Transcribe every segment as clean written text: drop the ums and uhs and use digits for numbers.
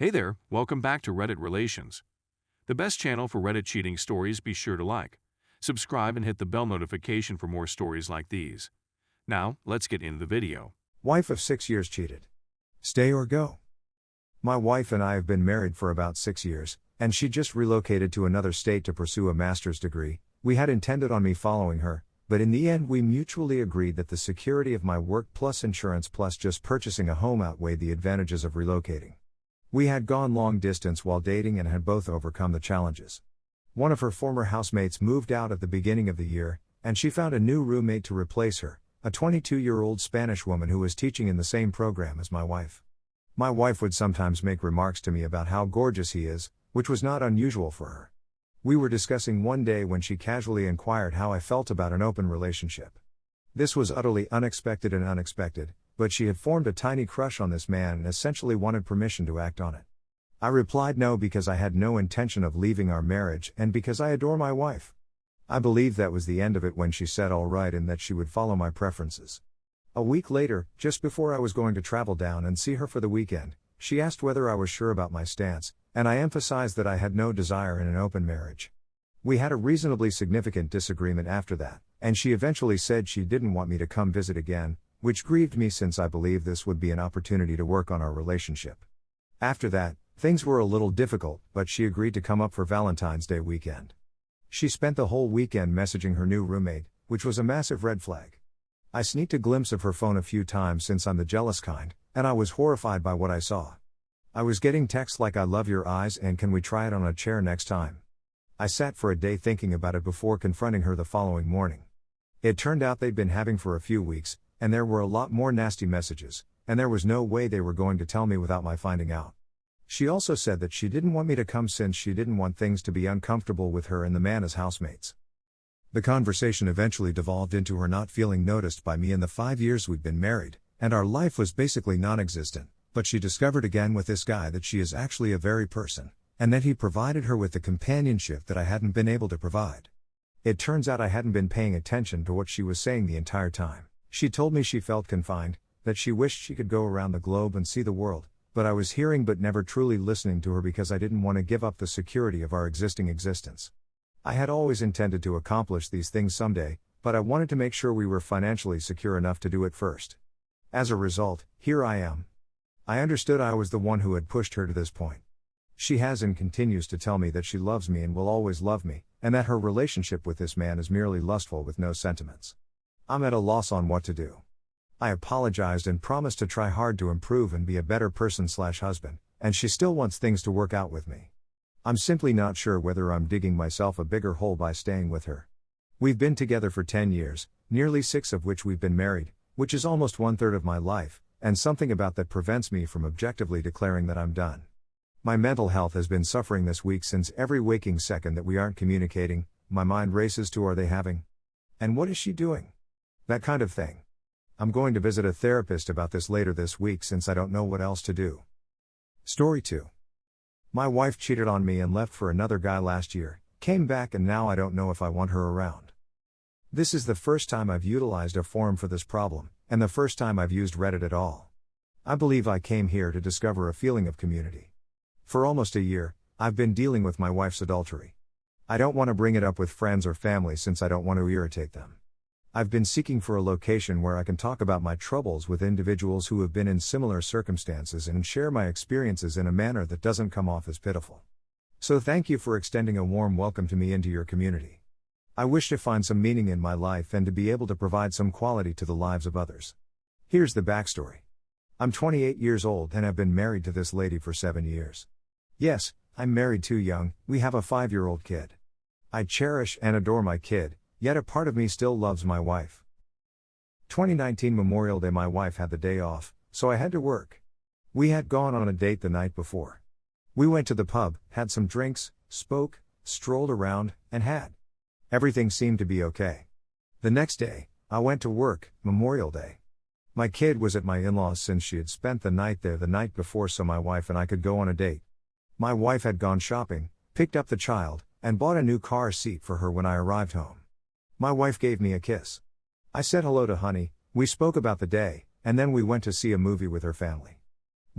Hey there, welcome back to Reddit Relations, the best channel for Reddit cheating stories. Be sure to like, subscribe, and hit the bell notification for more stories like these. Now, let's get into the video. Wife of 6 years cheated. Stay or go? My wife and I have been married for about 6 years, and she just relocated to another state to pursue a master's degree. We had intended on me following her, but in the end we mutually agreed that the security of my work plus insurance plus just purchasing a home outweighed the advantages of relocating. We had gone long distance while dating and had both overcome the challenges. One of her former housemates moved out at the beginning of the year, and she found a new roommate to replace her, a 22-year-old Spanish woman who was teaching in the same program as my wife. My wife would sometimes make remarks to me about how gorgeous he is, which was not unusual for her. We were discussing one day when she casually inquired how I felt about an open relationship. This was utterly unexpected, but she had formed a tiny crush on this man and essentially wanted permission to act on it. I replied no, because I had no intention of leaving our marriage and because I adore my wife. I believed that was the end of it when she said all right and that she would follow my preferences. A week later, just before I was going to travel down and see her for the weekend, she asked whether I was sure about my stance, and I emphasized that I had no desire in an open marriage. We had a reasonably significant disagreement after that, and she eventually said she didn't want me to come visit again, which grieved me since I believed this would be an opportunity to work on our relationship. After that, things were a little difficult, but she agreed to come up for Valentine's Day weekend. She spent the whole weekend messaging her new roommate, which was a massive red flag. I sneaked a glimpse of her phone a few times since I'm the jealous kind, and I was horrified by what I saw. I was getting texts like "I love your eyes" and "Can we try it on a chair next time?" I sat for a day thinking about it before confronting her the following morning. It turned out they'd been having for a few weeks, and there were a lot more nasty messages, and there was no way they were going to tell me without my finding out. She also said that she didn't want me to come since she didn't want things to be uncomfortable with her and the man as housemates. The conversation eventually devolved into her not feeling noticed by me in the 5 years we'd been married, and our life was basically non-existent, but she discovered again with this guy that she is actually a very person, and that he provided her with the companionship that I hadn't been able to provide. It turns out I hadn't been paying attention to what she was saying the entire time. She told me she felt confined, that she wished she could go around the globe and see the world, but I was hearing but never truly listening to her because I didn't want to give up the security of our existing existence. I had always intended to accomplish these things someday, but I wanted to make sure we were financially secure enough to do it first. As a result, here I am. I understood I was the one who had pushed her to this point. She has and continues to tell me that she loves me and will always love me, and that her relationship with this man is merely lustful with no sentiments. I'm at a loss on what to do. I apologized and promised to try hard to improve and be a better person/husband, and she still wants things to work out with me. I'm simply not sure whether I'm digging myself a bigger hole by staying with her. We've been together for 10 years, nearly 6 of which we've been married, which is almost 1/3 of my life, and something about that prevents me from objectively declaring that I'm done. My mental health has been suffering this week since every waking second that we aren't communicating, my mind races to "Are they having? And what is she doing?" That kind of thing. I'm going to visit a therapist about this later this week since I don't know what else to do. Story 2. My wife cheated on me and left for another guy last year, came back, and now I don't know if I want her around. This is the first time I've utilized a forum for this problem, and the first time I've used Reddit at all. I believe I came here to discover a feeling of community. For almost a year, I've been dealing with my wife's adultery. I don't want to bring it up with friends or family since I don't want to irritate them. I've been seeking for a location where I can talk about my troubles with individuals who have been in similar circumstances and share my experiences in a manner that doesn't come off as pitiful. So thank you for extending a warm welcome to me into your community. I wish to find some meaning in my life and to be able to provide some quality to the lives of others. Here's the backstory. I'm 28 years old and have been married to this lady for 7 years. Yes, I'm married too young. We have a 5-year-old kid. I cherish and adore my kid, yet a part of me still loves my wife. 2019 Memorial Day, my wife had the day off, so I had to work. We had gone on a date the night before. We went to the pub, had some drinks, spoke, strolled around, and had. Everything seemed to be okay. The next day, I went to work, Memorial Day. My kid was at my in-laws since she had spent the night there the night before, so my wife and I could go on a date. My wife had gone shopping, picked up the child, and bought a new car seat for her when I arrived home. My wife gave me a kiss. I said hello to honey, we spoke about the day, and then we went to see a movie with her family.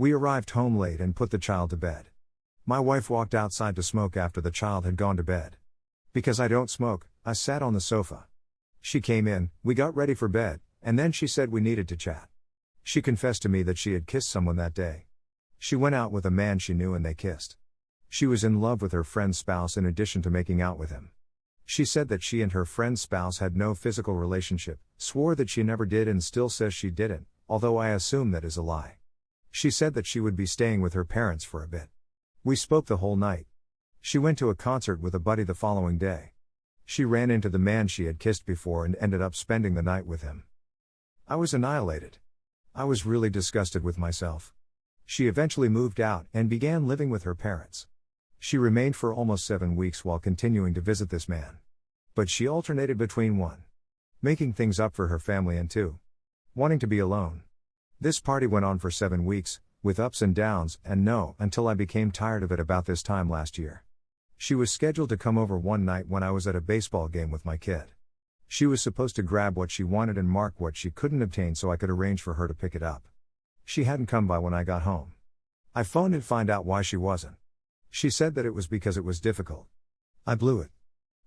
We arrived home late and put the child to bed. My wife walked outside to smoke after the child had gone to bed. Because I don't smoke, I sat on the sofa. She came in, we got ready for bed, and then she said we needed to chat. She confessed to me that she had kissed someone that day. She went out with a man she knew and they kissed. She was in love with her friend's spouse in addition to making out with him. She said that she and her friend's spouse had no physical relationship, swore that she never did and still says she didn't, although I assume that is a lie. She said that she would be staying with her parents for a bit. We spoke the whole night. She went to a concert with a buddy the following day. She ran into the man she had kissed before and ended up spending the night with him. I was annihilated. I was really disgusted with myself. She eventually moved out and began living with her parents. She remained for almost 7 weeks while continuing to visit this man. But she alternated between 1. Making things up for her family and 2. Wanting to be alone. This party went on for 7 weeks, with ups and downs, and no, until I became tired of it about this time last year. She was scheduled to come over one night when I was at a baseball game with my kid. She was supposed to grab what she wanted and mark what she couldn't obtain so I could arrange for her to pick it up. She hadn't come by when I got home. I phoned and find out why she wasn't. She said that it was because it was difficult. I blew it.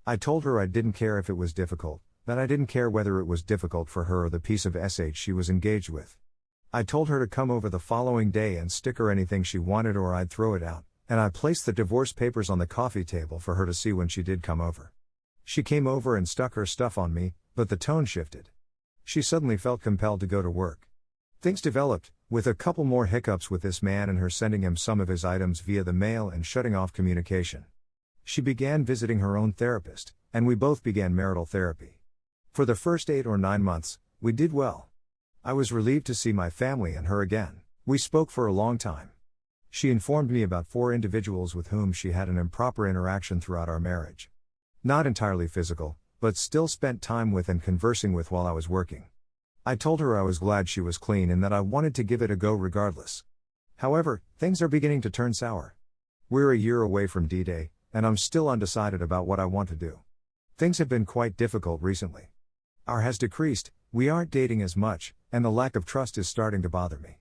I told her I didn't care if it was difficult, that I didn't care whether it was difficult for her or the piece of SH she was engaged with. I told her to come over the following day and stick her anything she wanted or I'd throw it out, and I placed the divorce papers on the coffee table for her to see when she did come over. She came over and stuck her stuff on me, but the tone shifted. She suddenly felt compelled to go to work. Things developed, with a couple more hiccups with this man and her sending him some of his items via the mail and shutting off communication. She began visiting her own therapist, and we both began marital therapy. For the first 8 or 9 months, we did well. I was relieved to see my family and her again. We spoke for a long time. She informed me about 4 individuals with whom she had an improper interaction throughout our marriage. Not entirely physical, but still spent time with and conversing with while I was working. I told her I was glad she was clean and that I wanted to give it a go regardless. However, things are beginning to turn sour. We're a year away from D-Day, and I'm still undecided about what I want to do. Things have been quite difficult recently. Our has decreased, we aren't dating as much, and the lack of trust is starting to bother me.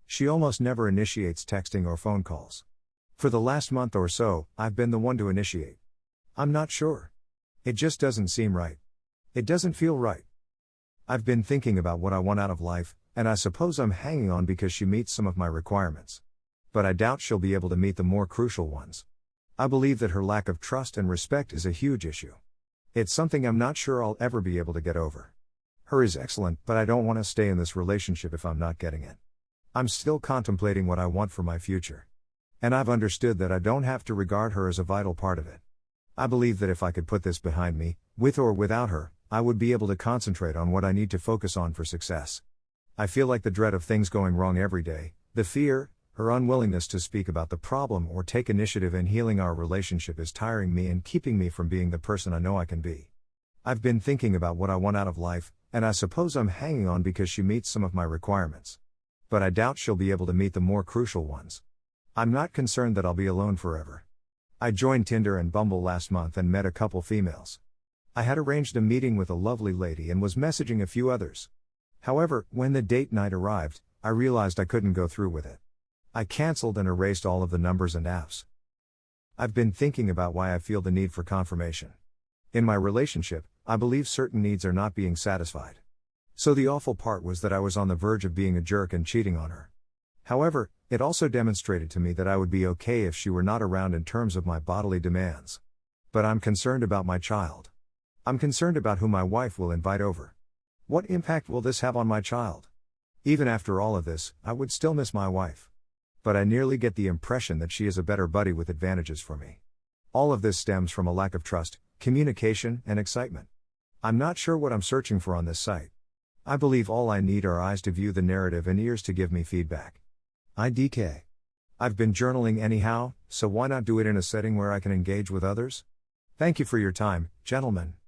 She almost never initiates texting or phone calls. For the last month or so, I've been the one to initiate. I'm not sure. It just doesn't seem right. It doesn't feel right. I've been thinking about what I want out of life, and I suppose I'm hanging on because she meets some of my requirements. But I doubt she'll be able to meet the more crucial ones. I believe that her lack of trust and respect is a huge issue. It's something I'm not sure I'll ever be able to get over. Her is excellent, but I don't want to stay in this relationship if I'm not getting it. I'm still contemplating what I want for my future. And I've understood that I don't have to regard her as a vital part of it. I believe that if I could put this behind me, with or without her, I would be able to concentrate on what I need to focus on for success. I feel like the dread of things going wrong every day, the fear, her unwillingness to speak about the problem or take initiative in healing our relationship is tiring me and keeping me from being the person I know I can be. I've been thinking about what I want out of life, and I suppose I'm hanging on because she meets some of my requirements. But I doubt she'll be able to meet the more crucial ones. I'm not concerned that I'll be alone forever. I joined Tinder and Bumble last month and met a couple females. I had arranged a meeting with a lovely lady and was messaging a few others. However, when the date night arrived, I realized I couldn't go through with it. I canceled and erased all of the numbers and apps. I've been thinking about why I feel the need for confirmation. In my relationship, I believe certain needs are not being satisfied. So the awful part was that I was on the verge of being a jerk and cheating on her. However, it also demonstrated to me that I would be okay if she were not around in terms of my bodily demands. But I'm concerned about my child. I'm concerned about who my wife will invite over. What impact will this have on my child? Even after all of this, I would still miss my wife. But I nearly get the impression that she is a better buddy with advantages for me. All of this stems from a lack of trust, communication, and excitement. I'm not sure what I'm searching for on this site. I believe all I need are eyes to view the narrative and ears to give me feedback. IDK. I've been journaling anyhow, so why not do it in a setting where I can engage with others? Thank you for your time, gentlemen.